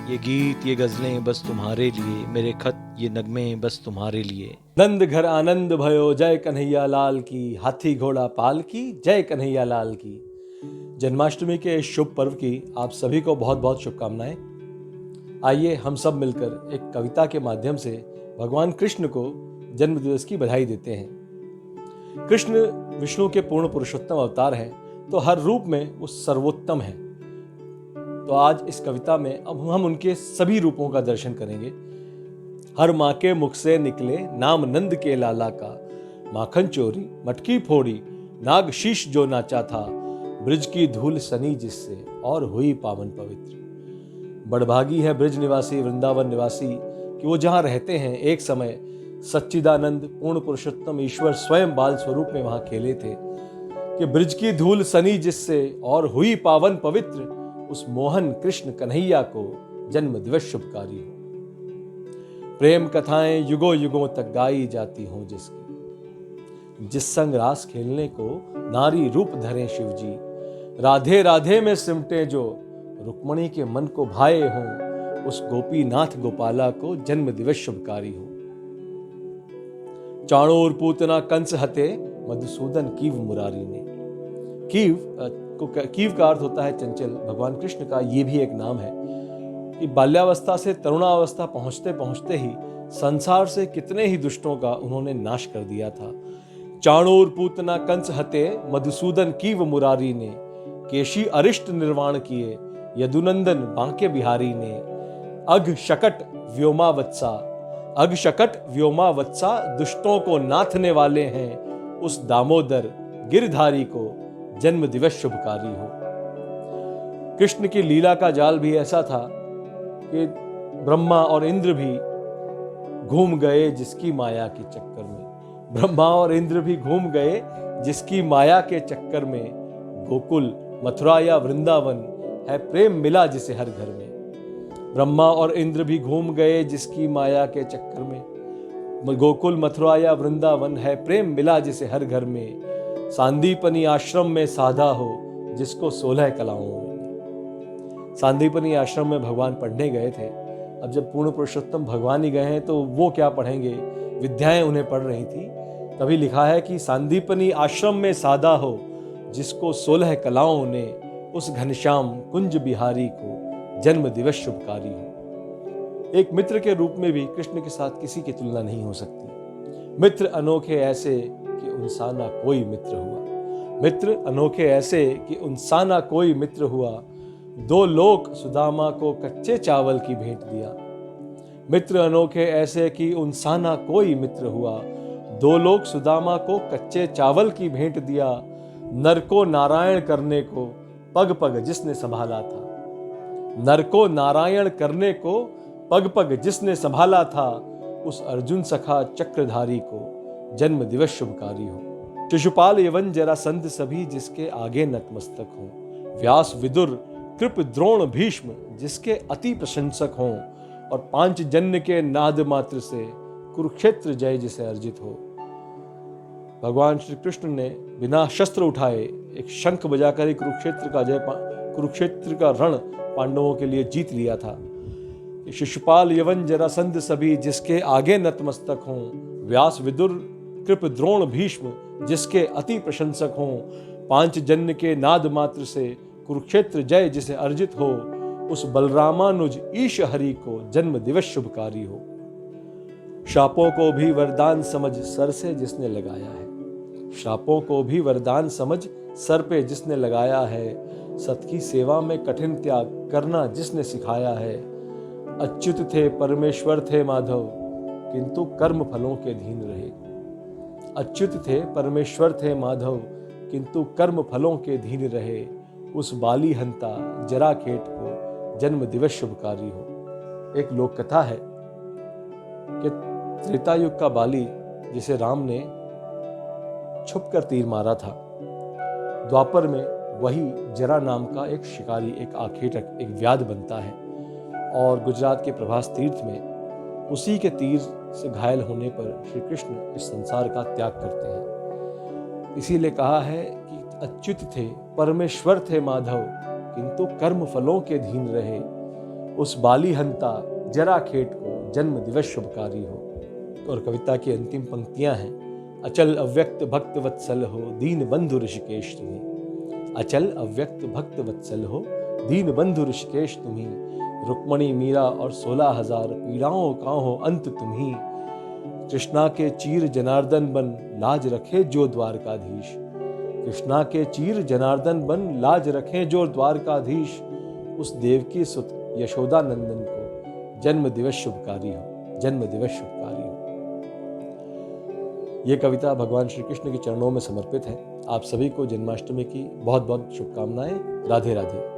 ये गीत ये गजलें बस तुम्हारे लिए, मेरे खत ये नगमे बस तुम्हारे लिए। नंद घर आनंद भयो, जय कन्हैया लाल की। हाथी घोड़ा पाल की, जय कन्हैया लाल की। जन्माष्टमी के इस शुभ पर्व की आप सभी को बहुत बहुत शुभकामनाएं। आइए हम सब मिलकर एक कविता के माध्यम से भगवान कृष्ण को जन्मदिवस की बधाई देते हैं। कृष्ण विष्णु के पूर्ण पुरुषोत्तम अवतार हैं, तो हर रूप में वो सर्वोत्तम हैं। तो आज इस कविता में अब हम उनके सभी रूपों का दर्शन करेंगे। हर माँ के मुख से निकले नाम नंद के लाला का, माखन चोरी मटकी फोड़ी नाग शीश जो नाचा था, ब्रिज की धूल सनी जिससे और हुई पावन पवित्र। बड़भागी है ब्रिज निवासी वृंदावन निवासी कि वो जहाँ रहते हैं एक समय सच्चिदानंद पूर्ण पुरुषोत्तम ईश्वर स्वयं बाल स्वरूप में वहां खेले थे। कि ब्रिज की धूल सनी जिससे और हुई पावन पवित्र, उस मोहन कृष्ण कन्हैया को जन्म दिवस शुभकारी हो। प्रेम कथाएं युगों युगों तक गाई जाती हों जिसकी, जिस संग रास खेलने को नारी रूप धरे शिवजी, राधे राधे में सिमटे जो रुक्मणी के मन को भाए हों, उस गोपीनाथ गोपाला को जन्म दिवस शुभकारी हो। चाणूर पूतना कंस हते, मधुसूदन कीव मुरारी ने। कीव का अर्थ होता है चंचल। भगवान कृष्ण का ये भी एक नाम है कि बाल्यावस्था से तरुणावस्था पहुंचते पहुंचते ही संसार से कितने ही दुष्टों का उन्होंने नाश कर दिया था। चाणूर पूतना कंस हते, मधुसूदन कीव मुरारी ने। केशी अरिष्ट निर्वाण किए, यदुनंदन बांके बिहारी ने। अघ शकट व्योमावत्सा, अघ शकट व्योमावत्सा, दुष्टों को नाथने वाले हैं, उस दामोदर गिरधारी को जन्म दिवस शुभकारी हो। कृष्ण की लीला का जाल भी ऐसा था कि ब्रह्मा और इंद्र भी घूम गए जिसकी माया के चक्कर में। ब्रह्मा और इंद्र भी घूम गए जिसकी माया के चक्कर में। गोकुल मथुरा या वृंदावन है, प्रेम मिला जिसे हर घर में। ब्रह्मा और इंद्र भी घूम गए जिसकी माया के चक्कर में। गोकुल मथुरा या वृंदावन है, प्रेम मिला जिसे हर घर में। सांदीपनी आश्रम में साधा हो, जिसको 16 कलाओं में। सांदीपनी आश्रम में भगवान पढ़ने गए थे। अब जब पूर्ण पुरुषोत्तम भगवान ही गए हैं तो वो क्या पढ़ेंगे, विद्याएं उन्हें पढ़ रही थी। तभी लिखा है कि सांदीपनी आश्रम में साधा हो, जिसको 16 कलाओं ने, उस घनश्याम कुंज बिहारी को जन्म दिवस शुभकारी हो। एक मित्र के रूप में भी कृष्ण के साथ किसी की तुलना नहीं हो सकती। मित्र अनोखे ऐसे कि उनसा ना कोई मित्र हुआ। मित्र अनोखे ऐसे कि उनसा ना कोई मित्र हुआ, दो लोक सुदामा को कच्चे चावल की भेंट दिया। मित्र अनोखे ऐसे कि उनसा ना कोई मित्र हुआ, दो लोक सुदामा को कच्चे चावल की भेंट दिया। नर को नारायण करने को पग पग जिसने संभाला था, नर को नारायण करने को पग पग जिसने संभाला था, उस अर्जुन सखा चक्रधारी को जन्म दिवस शुभकारी हो। शिशुपाल यवन जरासंध सभी जिसके आगे नतमस्तक हों। व्यास विदुर कृप द्रोण भीष्म जिसके अति प्रशंसक हों। और 5 जन्य के नाद मात्र से कुरुक्षेत्र जय जिसे अर्जित हो। भगवान श्री कृष्ण ने बिना शस्त्र उठाए एक शंख बजाकर ही कुरुक्षेत्र का रण पांडवों के लिए जीत लिया था। शिशुपाल यवन जरासंध सभी जिसके आगे नतमस्तक हों। व्यास विदुर कृप द्रोण भीष्म जिसके अति प्रशंसक हों। 5 जन्य के नाद मात्र से कुरुक्षेत्र जय जिसे अर्जित हो, उस बलरामानुज ईश हरि को जन्म दिवस शुभकारी हो। शापों को भी वरदान समझ सर से जिसने लगाया है, शापों को भी वरदान समझ सर पे जिसने लगाया है। सत की सेवा में कठिन त्याग करना जिसने सिखाया है। अच्युत थे परमेश्वर थे माधव, किंतु कर्म फलों के अधीन रहे। अच्युत थे परमेश्वर थे माधव, किंतु कर्म फलों के अधीन रहे। उस बाली हंता जराखेट को जन्म दिवस शुभकारी हो। एक लोक कथा है कि त्रेता युग का बाली जिसे राम ने छुपकर तीर मारा था, द्वापर में वही जरा नाम का एक शिकारी, एक आखेटक, एक व्याध बनता है और गुजरात के प्रभास तीर्थ में उसी के तीर से घायल होने पर श्री कृष्ण इस संसार का त्याग करते हैं। इसीलिए कहा है कि अच्युत थे परमेश्वर थे माधव, किंतु कर्म फलों के अधीन रहे। उस बाली हंता जरा खेट को जन्म दिवस शुभकारी हो। और कविता की अंतिम पंक्तियां हैं, अचल अव्यक्त भक्त वत्सल हो दीन बंधु ऋषिकेश तुम्ही। अचल अव्यक्त भक्त वत्सल हो दीन बंधु ऋषिकेश तुम्ही। रुक्मणी मीरा और 16,000 पीड़ाओं का हो अंत तुम्ही। कृष्णा के चीर जनार्दन बन लाज रखे जो द्वारकाधीश। कृष्णा के चीर जनार्दन बन लाज रखे जो द्वारकाधीश। उस देवकी सुत यशोदा नंदन को जन्म दिवस शुभकारी हो, जन्म दिवस शुभकारी हो। ये कविता भगवान श्री कृष्ण के चरणों में समर्पित है। आप सभी को जन्माष्टमी की बहुत बहुत शुभकामनाएं। राधे राधे।